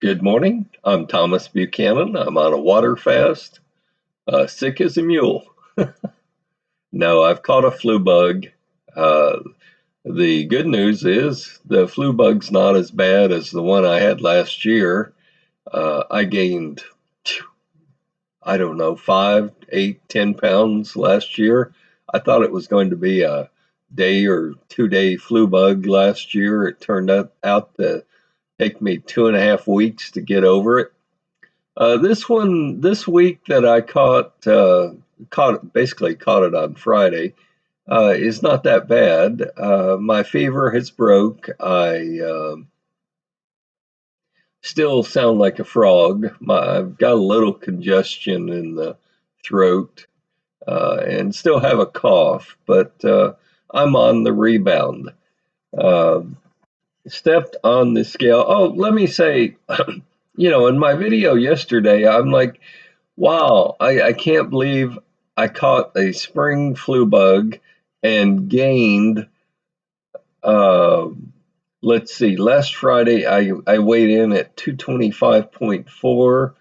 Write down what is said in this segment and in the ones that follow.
Good morning. I'm Thomas Buchanan. I'm on a water fast, sick as a mule. No, I've caught a flu bug. Uh, the good news is the flu bug's not as bad as the one I had last year. I gained, I don't know, 5, 8, 10 pounds last year. I thought it was going to be a day or 2 day flu bug last year. It turned out to take me 2.5 weeks to get over it. This week that I basically caught it on Friday, is not that bad. My fever has broke. I still sound like a frog. I've got a little congestion in the throat, and still have a cough, but I'm on the rebound. Uh, Stepped on the scale. Oh, let me say, in my video yesterday, I'm like, wow, I can't believe I caught a spring flu bug and gained, uh, let's see, last Friday I weighed in at 225.4.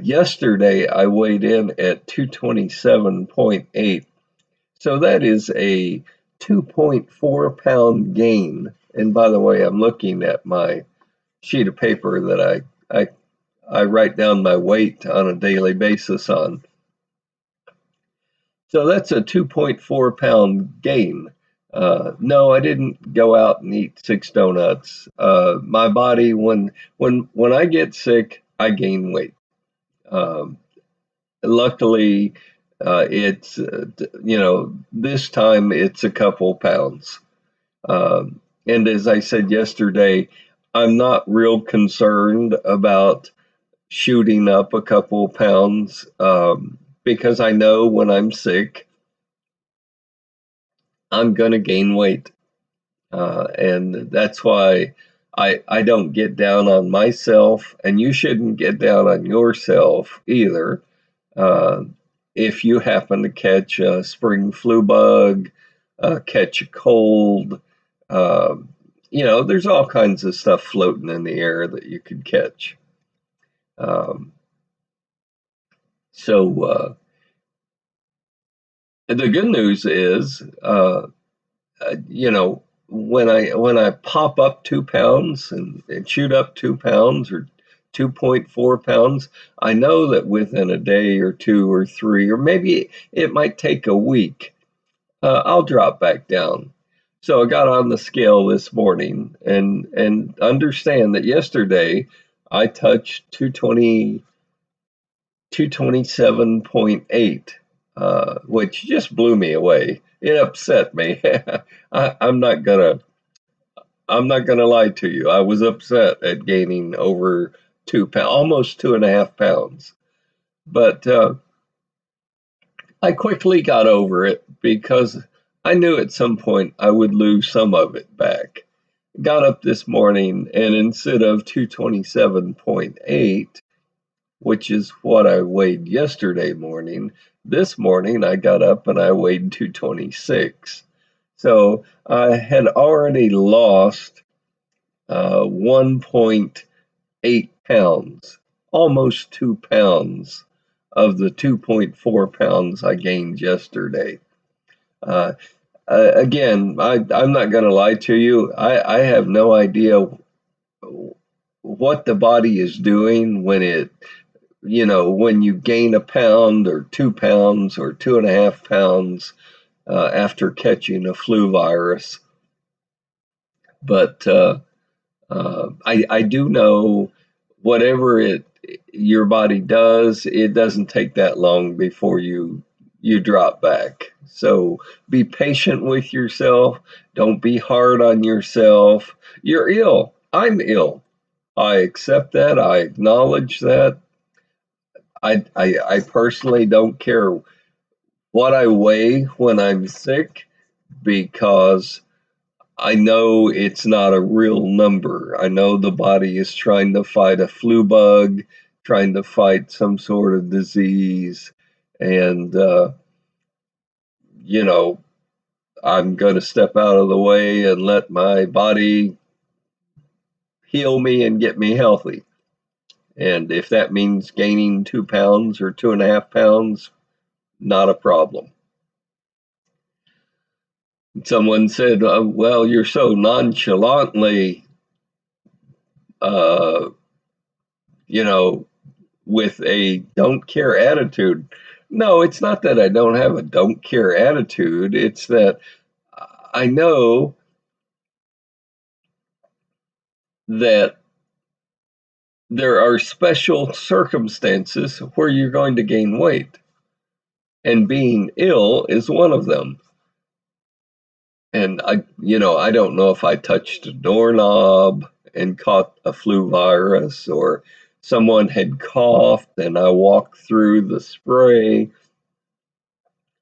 Yesterday I weighed in at 227.8. So that is a 2.4 pound gain. And by the way, I'm looking at my sheet of paper that I write down my weight on a daily basis on. So that's a 2.4 pound gain. No, I didn't go out and eat 6 donuts. My body, when I get sick, I gain weight. Um, Luckily, it's this time it's a couple pounds. And as I said yesterday, I'm not real concerned about shooting up a couple pounds, because I know when I'm sick, I'm going to gain weight. And that's why I don't get down on myself, and you shouldn't get down on yourself either. Uh, if you happen to catch a spring flu bug, catch a cold, uh, there's all kinds of stuff floating in the air that you could catch. Um, so the good news is, when I pop up 2 pounds and shoot up 2 pounds or 2.4 pounds, I know that within a day or two or three, or maybe it might take a week, I'll drop back down. So I got on the scale this morning and understand that yesterday I touched 227.8, which just blew me away. It upset me. I, I'm not gonna I'm not gonna lie to you. I was upset at gaining over 2 pounds, almost 2.5 pounds. But I quickly got over it because I knew at some point I would lose some of it back. Got up this morning, and instead of 227.8, which is what I weighed yesterday morning, this morning I got up and I weighed 226. So I had already lost 1.8 pounds, almost 2 pounds of the 2.4 pounds I gained yesterday. Uh, Again, I'm not going to lie to you. I have no idea what the body is doing when you gain a pound or 2 pounds or 2.5 pounds after catching a flu virus. But I do know whatever your body does, it doesn't take that long before you drop back. So be patient with yourself. Don't be hard on yourself. You're ill. I'm ill. I accept that. I acknowledge that. I personally don't care what I weigh when I'm sick, because I know it's not a real number. I know the body is trying to fight a flu bug, trying to fight some sort of disease, and you know, I'm going to step out of the way and let my body heal me and get me healthy. And if that means gaining 2 pounds or 2.5 pounds, not a problem. Someone said, well, you're so nonchalantly, uh, you know, with a don't care attitude. No, it's not that I don't have a don't care attitude. It's that I know that there are special circumstances where you're going to gain weight, and being ill is one of them. And I don't know if I touched a doorknob and caught a flu virus, or someone had coughed and I walked through the spray.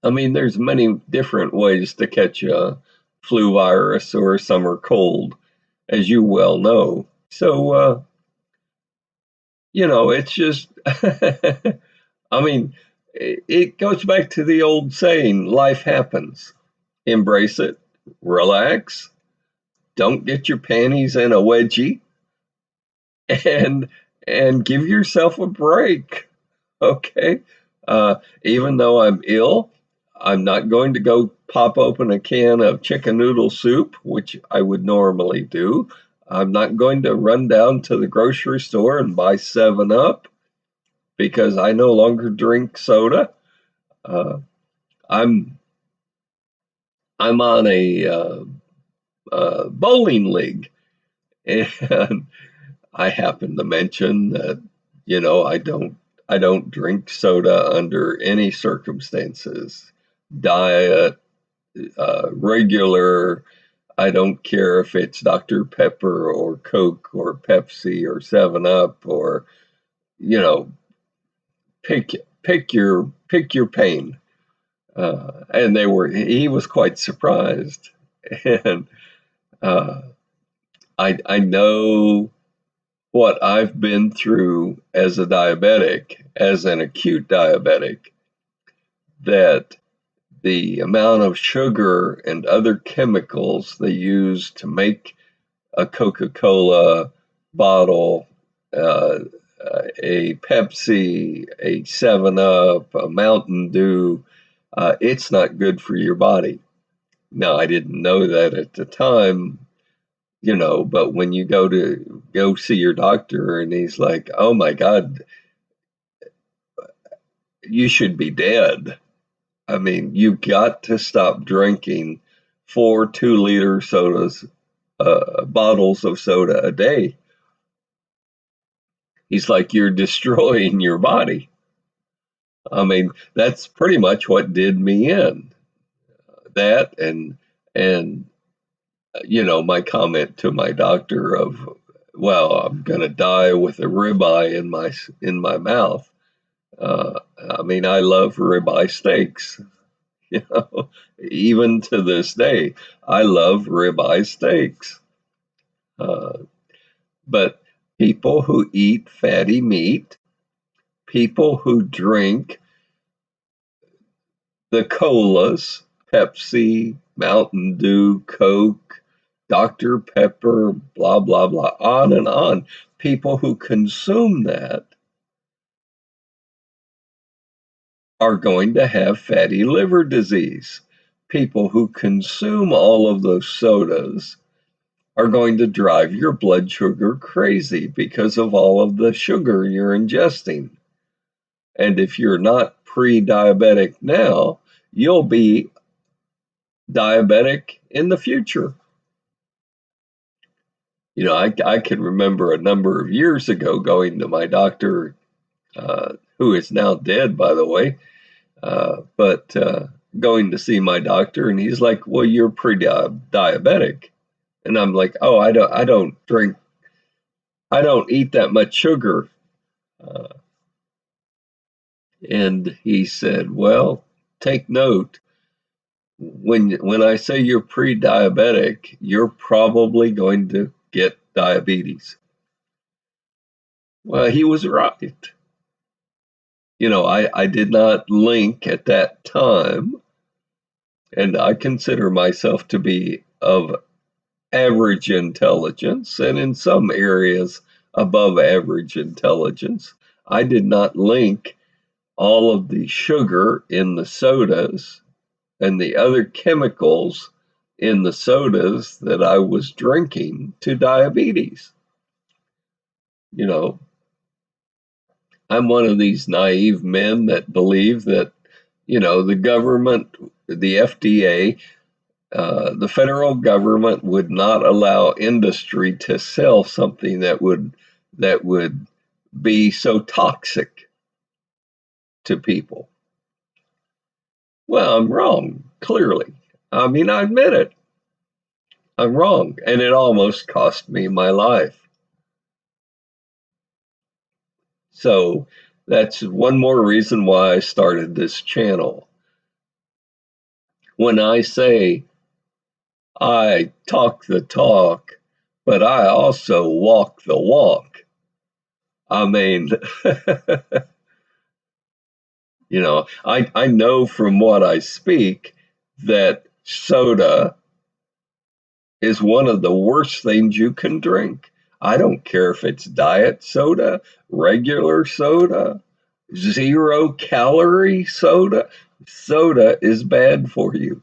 I mean, there's many different ways to catch a flu virus or a summer cold, as you well know. So, it's just, I mean, it goes back to the old saying, life happens. Embrace it, relax, don't get your panties in a wedgie, and give yourself a break. Okay. Even though I'm ill, I'm not going to go pop open a can of chicken noodle soup, which I would normally do. I'm not going to run down to the grocery store and buy 7 Up because I no longer drink soda. Uh, I'm I'm on a bowling league, and I happen to mention that I don't drink soda under any circumstances. Diet, regular. I don't care if it's Dr. Pepper or Coke or Pepsi or 7 Up, or you know pick pick your pain. And he was quite surprised, and uh, I know what I've been through as a diabetic, as an acute diabetic, that the amount of sugar and other chemicals they use to make a Coca-Cola bottle, uh, a Pepsi, a 7 Up, a Mountain Dew, it's not good for your body. Now, I didn't know that at the time, but when you go see your doctor and he's like, oh my God, you should be dead. I mean, you got to stop drinking 4 2-liter sodas, bottles of soda a day. He's like, you're destroying your body. I mean, that's pretty much what did me in. That and my comment to my doctor of, well, I'm gonna die with a ribeye in my mouth. I mean, I love ribeye steaks. You know, even to this day, I love ribeye steaks. Uh, but people who eat fatty meat, people who drink the colas, Pepsi, Mountain Dew, Coke, Dr. Pepper, blah, blah, blah, on and on, people who consume that are going to have fatty liver disease. People who consume all of those sodas are going to drive your blood sugar crazy because of all of the sugar you're ingesting. And if you're not pre-diabetic now, you'll be diabetic in the future. I can remember a number of years ago going to my doctor, who is now dead, by the way, but going to see my doctor, and he's like, "Well, you're pre-diabetic," and I'm like, "Oh, I don't eat that much sugar." Uh, and he said, "Well, take note. When I say you're pre-diabetic, you're probably going to get diabetes." Well, he was right. I did not link at that time, and I consider myself to be of average intelligence, and in some areas above average intelligence. I did not link all of the sugar in the sodas and the other chemicals in the sodas that I was drinking to diabetes. You know, I'm one of these naive men that believe that, the government, the FDA, the federal government would not allow industry to sell something that would be so toxic to people. Well, I'm wrong, clearly. I mean, I admit it. I'm wrong, and it almost cost me my life. So that's one more reason why I started this channel. When I say I talk the talk, but I also walk the walk, I mean, I know from what I speak that soda is one of the worst things you can drink. I don't care if it's diet soda, regular soda, 0 calorie soda. Soda is bad for you.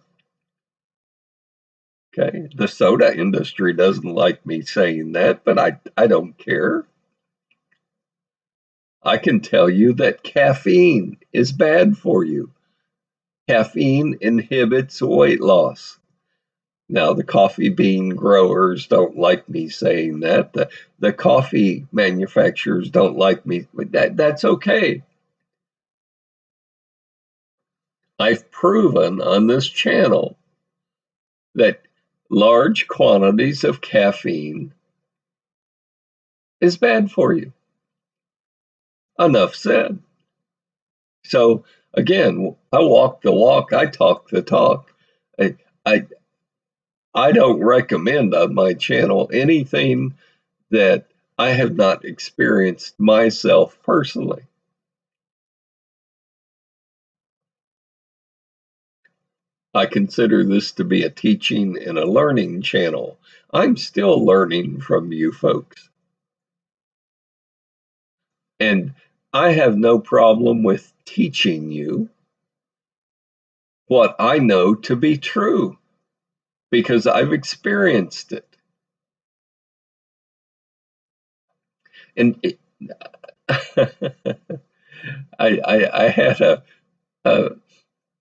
Okay. The soda industry doesn't like me saying that, but I don't care. I can tell you that caffeine is bad for you. Caffeine inhibits weight loss. Now, the coffee bean growers don't like me saying that. The coffee manufacturers don't like me. That's okay. I've proven on this channel that large quantities of caffeine is bad for you. Enough said. So again, I walk the walk, I talk the talk. I, I, I don't recommend on my channel anything that I have not experienced myself personally. I consider this to be a teaching and a learning channel. I'm still learning from you folks. And I have no problem with teaching you what I know to be true because I've experienced it. And I had a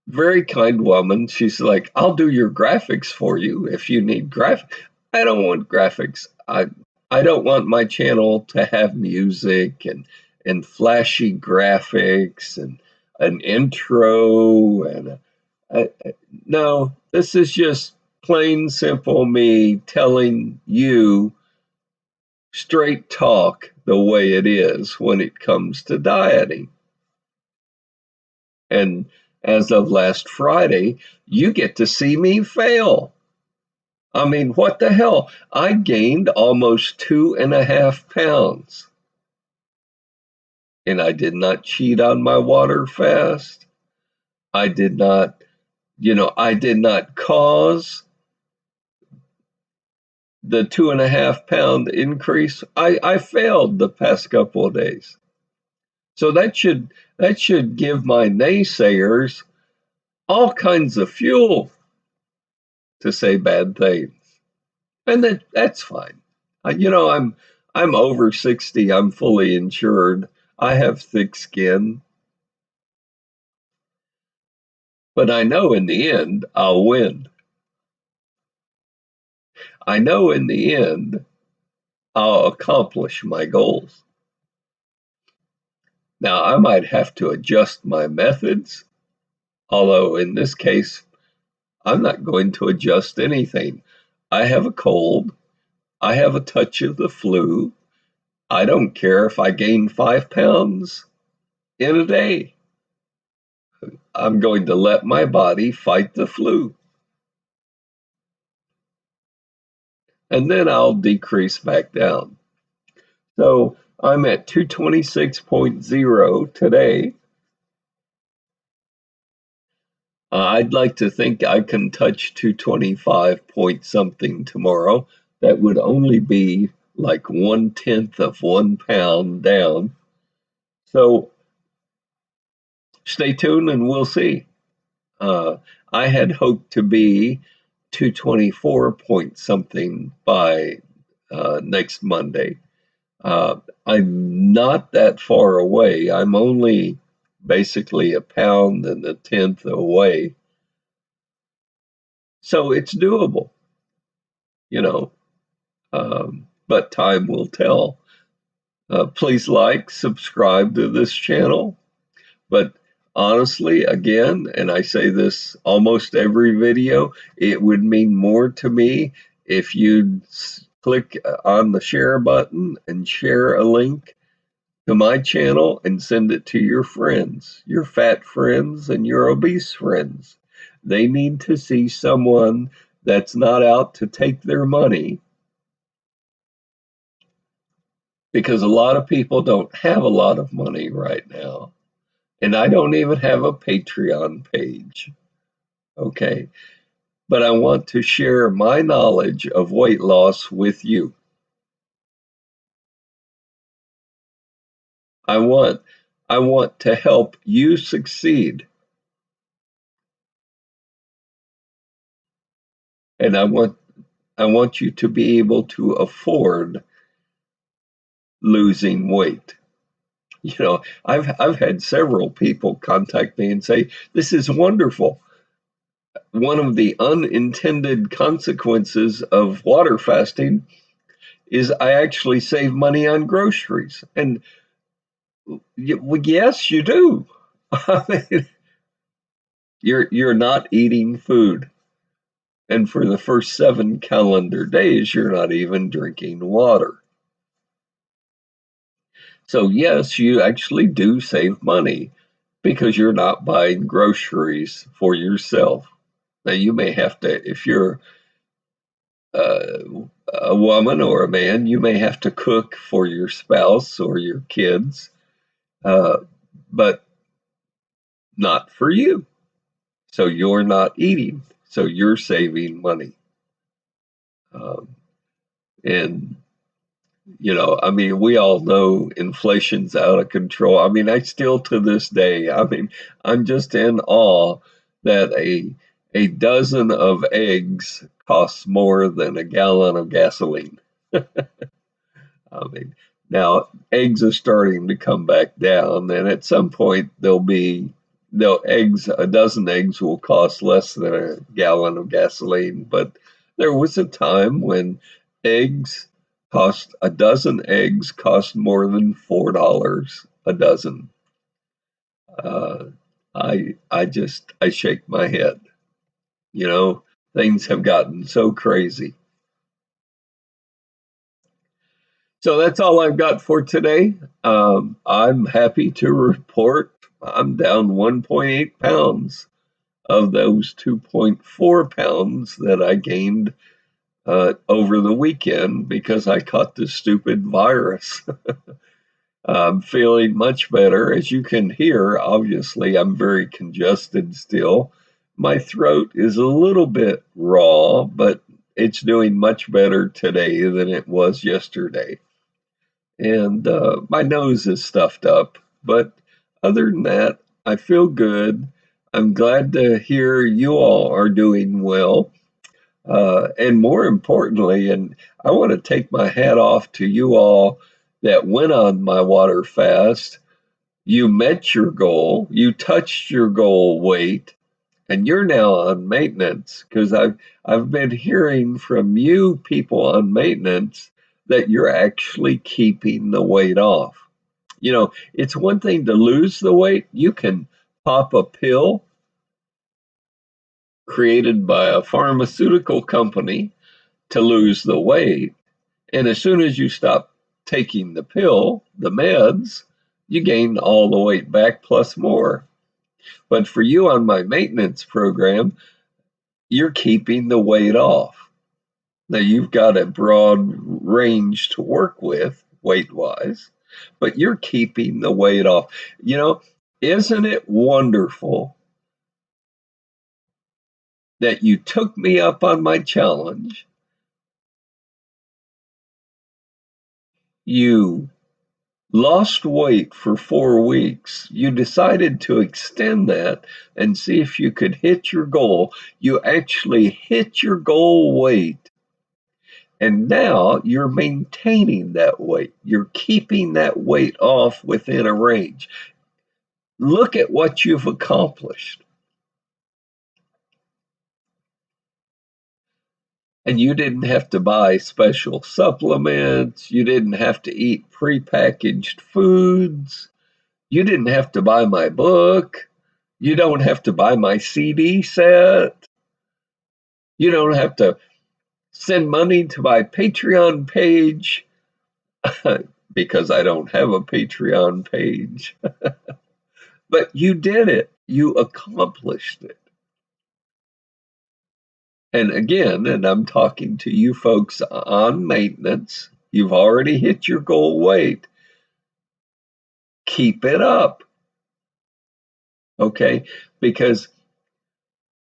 very kind woman. She's like, I'll do your graphics for you if you need graphics. I don't want graphics. I don't want my channel to have music and flashy graphics and an intro no, this is just plain simple me telling you straight talk the way it is when it comes to dieting. And as of last Friday, you get to see me fail. I mean, what the hell? I gained almost 2.5 pounds. And I did not cheat on my water fast. I did not, I did not cause the 2.5 pound increase. I failed the past couple of days. So that should give my naysayers all kinds of fuel to say bad things. And that's fine. I'm over 60. I'm fully insured. I have thick skin, but I know in the end I'll win. I know in the end I'll accomplish my goals. Now I might have to adjust my methods, although in this case I'm not going to adjust anything. I have a cold. I have a touch of the flu. I don't care if I gain 5 pounds in a day. I'm going to let my body fight the flu. And then I'll decrease back down. So I'm at 226.0 today. I'd like to think I can touch 225 point something tomorrow. That would only be like 1/10 of 1 pound down. So stay tuned and we'll see. Uh, I had hoped to be 224 point something by next Monday. I'm not that far away. I'm only basically a pound and a tenth away. So it's doable, you know, but time will tell. Please like, subscribe to this channel. But honestly, again, and I say this almost every video, it would mean more to me if you'd click on the share button and share a link to my channel and send it to your friends, your fat friends and your obese friends. They need to see someone that's not out to take their money, because a lot of people don't have a lot of money right now. And I don't even have a Patreon page. Okay. But I want to share my knowledge of weight loss with you. I want I want to help you succeed. And I want you to be able to afford losing weight. I've had several people contact me and say, "This is wonderful. One of the unintended consequences of water fasting is I actually save money on groceries." And well, yes, you do. I mean, you're not eating food, and for the first 7 calendar days, you're not even drinking water. So yes, you actually do save money because you're not buying groceries for yourself. Now you may have to, if you're uh, a woman or a man, you may have to cook for your spouse or your kids, uh, but not for you. So you're not eating. So you're saving money. Um, and, I mean, we all know inflation's out of control. I mean, I still to this day, I mean, I'm just in awe that a dozen of eggs costs more than a gallon of gasoline. I mean, now eggs are starting to come back down, and at some point they'll eggs a dozen eggs will cost less than a gallon of gasoline. But there was a time when eggs a dozen eggs cost more than $4 a dozen. Uh, I shake my head. You know, things have gotten so crazy. So that's all I've got for today. I'm happy to report I'm down 1.8 pounds of those 2.4 pounds that I gained over the weekend because I caught this stupid virus. I'm feeling much better. As you can hear, obviously, I'm very congested still. My throat is a little bit raw, but it's doing much better today than it was yesterday. And my nose is stuffed up. But other than that, I feel good. I'm glad to hear you all are doing well. And more importantly, and I want to take my hat off to you all that went on my water fast. You met your goal, you touched your goal weight, and you're now on maintenance, because I've been hearing from you people on maintenance that you're actually keeping the weight off. It's one thing to lose the weight. You can pop a pill created by a pharmaceutical company to lose the weight, and as soon as you stop taking the pill, the meds, you gain all the weight back plus more. But for you on my maintenance program, you're keeping the weight off. Now you've got a broad range to work with weight wise, but you're keeping the weight off. Isn't it wonderful that you took me up on my challenge You lost weight for 4 weeks. You decided to extend that and see if you could hit your goal. You actually hit your goal weight. And now you're maintaining that weight. You're keeping that weight off within a range. Look at what you've accomplished. And you didn't have to buy special supplements. You didn't have to eat prepackaged foods. You didn't have to buy my book. You don't have to buy my CD set. You don't have to send money to my Patreon page because I don't have a Patreon page. But you did it. You accomplished it. And again, and I'm talking to you folks on maintenance, you've already hit your goal weight. Keep it up. Okay? Because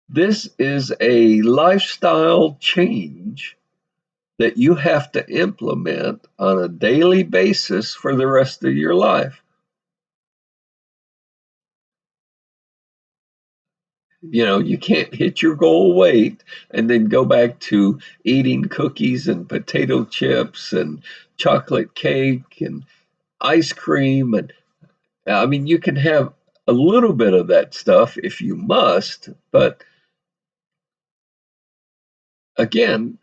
this is a lifestyle change that you have to implement on a daily basis for the rest of your life. You know, you can't hit your goal weight and then go back to eating cookies and potato chips and chocolate cake and ice cream. And I mean, you can have a little bit of that stuff if you must, but again,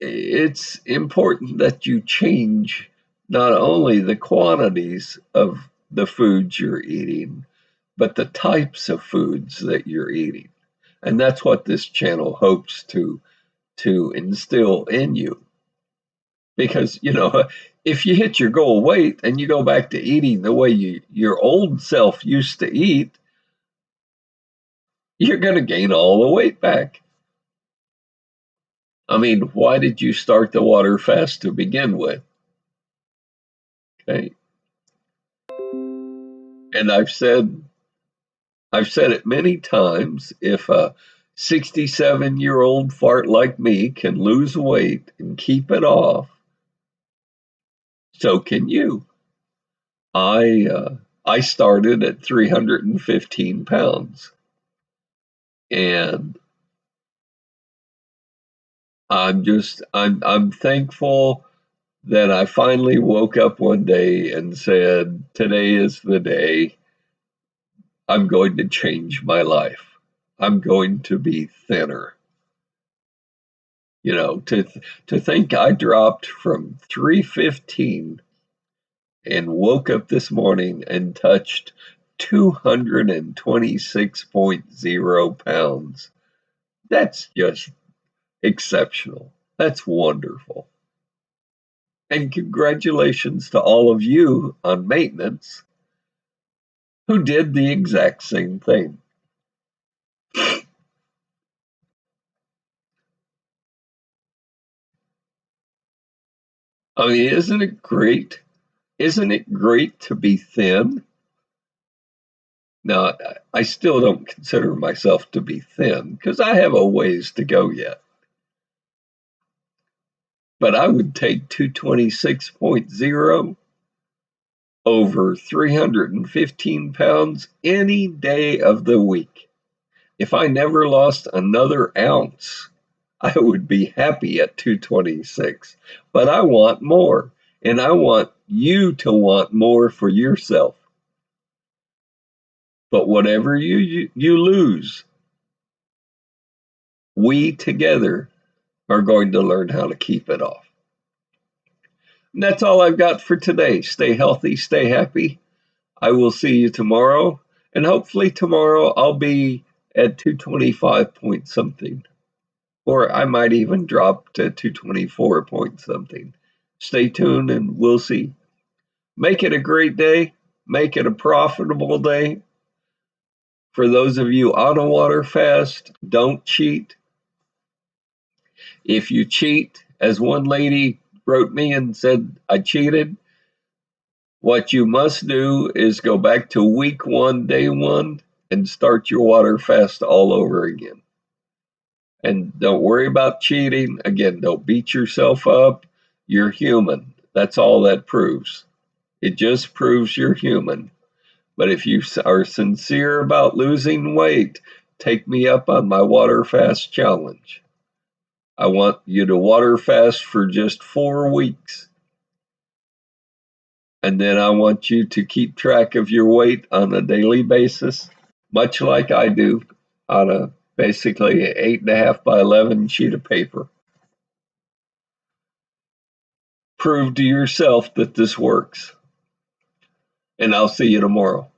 it's important that you change not only the quantities of the foods you're eating, but the types of foods that you're eating. And that's what this channel hopes to instill in you. Because, you know, if you hit your goal weight and you go back to eating the way your old self used to eat, you're going to gain all the weight back. I mean, why did you start the water fast to begin with? Okay. And I've said it many times, if a 67-year-old fart like me can lose weight and keep it off, so can you. I started at 315 pounds, and I'm thankful that I finally woke up one day and said, today is the day. I'm going to change my life. I'm going to be thinner. You know, to think I dropped from 315 and woke up this morning and touched 226.0 pounds. That's just exceptional. That's wonderful. And congratulations to all of you on maintenance who did the exact same thing. I mean, isn't it great? Isn't it great to be thin? Now, I still don't consider myself to be thin because I have a ways to go yet. But I would take 226.0 over 315 pounds any day of the week. If I never lost another ounce, I would be happy at 226. But I want more, and I want you to want more for yourself. But whatever you lose, we together are going to learn how to keep it off. And that's all I've got for today. Stay healthy, stay happy. I will see you tomorrow. And hopefully tomorrow I'll be at 225 point something. Or I might even drop to 224 point something. Stay tuned and we'll see. Make it a great day. Make it a profitable day. For those of you on a water fast, don't cheat. If you cheat, as one lady wrote me and said I cheated, what you must do is go back to week 1, day 1, and start your water fast all over again. And don't worry about cheating. Again, don't beat yourself up. You're human. That's all that proves. It just proves you're human. But if you are sincere about losing weight, take me up on my water fast challenge. I want you to water fast for just 4 weeks. And then I want you to keep track of your weight on a daily basis, much like I do on a basically 8.5 by 11 sheet of paper. Prove to yourself that this works. And I'll see you tomorrow.